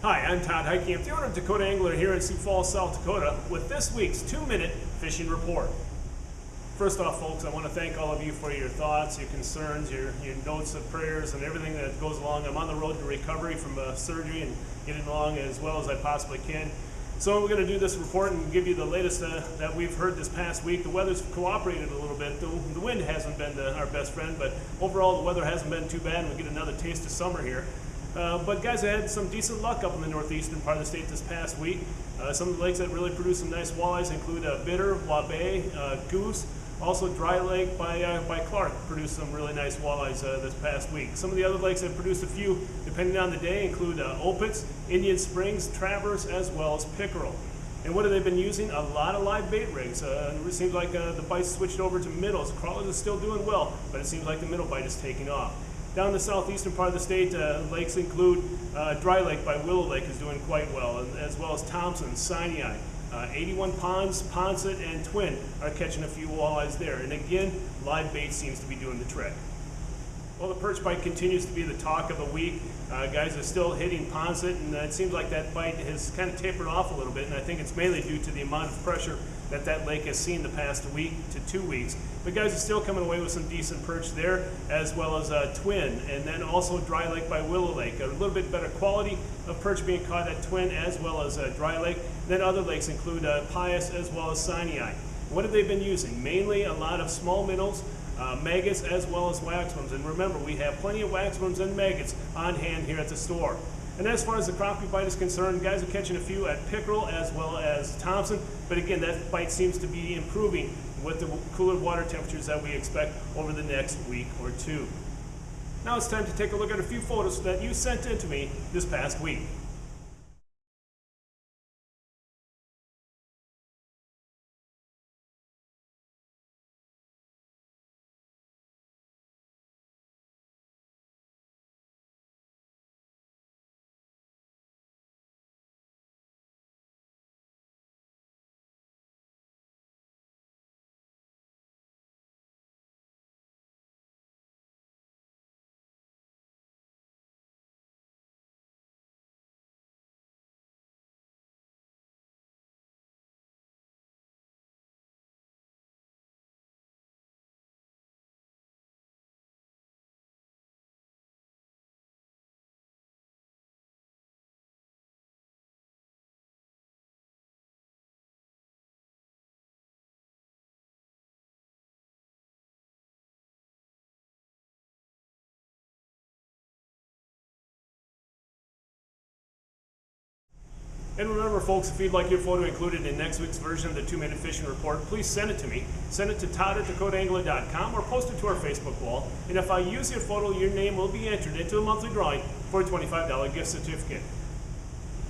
Hi, I'm Todd Heitkamp, the owner of Dakota Angler here in Sioux Falls, South Dakota, with this week's 2-minute fishing report. First off, folks, I want to thank all of you for your thoughts, your concerns, your notes of prayers, and everything that goes along. I'm on the road to recovery from surgery and getting along as well as I possibly can. So we're going to do this report and give you the latest that we've heard this past week. The weather's cooperated a little bit. The wind hasn't been our best friend, but overall the weather hasn't been too bad, and we get another taste of summer here. But guys, I had some decent luck up in the northeastern part of the state this past week. Some of the lakes that really produced some nice walleyes include Bitter, Wabe, Goose. Also, Dry Lake by Clark produced some really nice walleyes this past week. Some of the other lakes that produced a few, depending on the day, include Opitz, Indian Springs, Traverse, as well as Pickerel. And what have they been using? A lot of live bait rigs. It seems like the bites switched over to minnows. Crawlers are still doing well, but it seems like the minnow bite is taking off. Down in the southeastern part of the state, lakes include Dry Lake by Willow Lake is doing quite well, as well as Thompson, Sinai. 81 Ponds, Ponset, and Twin are catching a few walleyes there. And again, live bait seems to be doing the trick. Well, the perch bite continues to be the talk of the week. Guys are still hitting Ponset, and it seems like that bite has kind of tapered off a little bit, and I think it's mainly due to the amount of pressure that lake has seen the past week to 2 weeks. But guys are still coming away with some decent perch there, as well as Twin, and then also Dry Lake by Willow Lake. A little bit better quality of perch being caught at Twin as well as Dry Lake. And then other lakes include Pius as well as Sinai. What have they been using? Mainly a lot of small minnows, maggots, as well as waxworms. And remember, we have plenty of waxworms and maggots on hand here at the store. And as far as the crappie bite is concerned, guys are catching a few at Pickerel as well as Thompson. But again, that bite seems to be improving with the cooler water temperatures that we expect over the next week or two. Now it's time to take a look at a few photos that you sent in to me this past week. And remember, folks, if you'd like your photo included in next week's version of the 2-minute fishing report, please send it to me. Send it to todd@dakotaangler.com or post it to our Facebook wall. And if I use your photo, your name will be entered into a monthly drawing for a $25 gift certificate.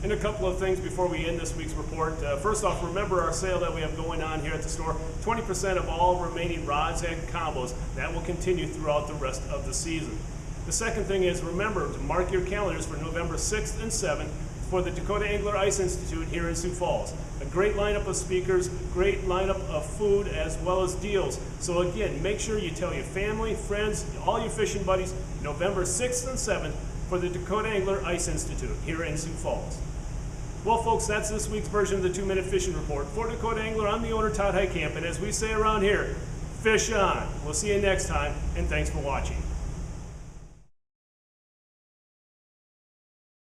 And a couple of things before we end this week's report. First off, remember our sale that we have going on here at the store. 20% of all remaining rods and combos. That will continue throughout the rest of the season. The second thing is, remember to mark your calendars for November 6th and 7th for the Dakota Angler Ice Institute here in Sioux Falls. A great lineup of speakers, great lineup of food, as well as deals. So again, make sure you tell your family, friends, all your fishing buddies, November 6th and 7th for the Dakota Angler Ice Institute here in Sioux Falls. Well, folks, that's this week's version of the 2-minute fishing report. For Dakota Angler, I'm the owner, Todd Heitkamp, and as we say around here, fish on. We'll see you next time, and thanks for watching.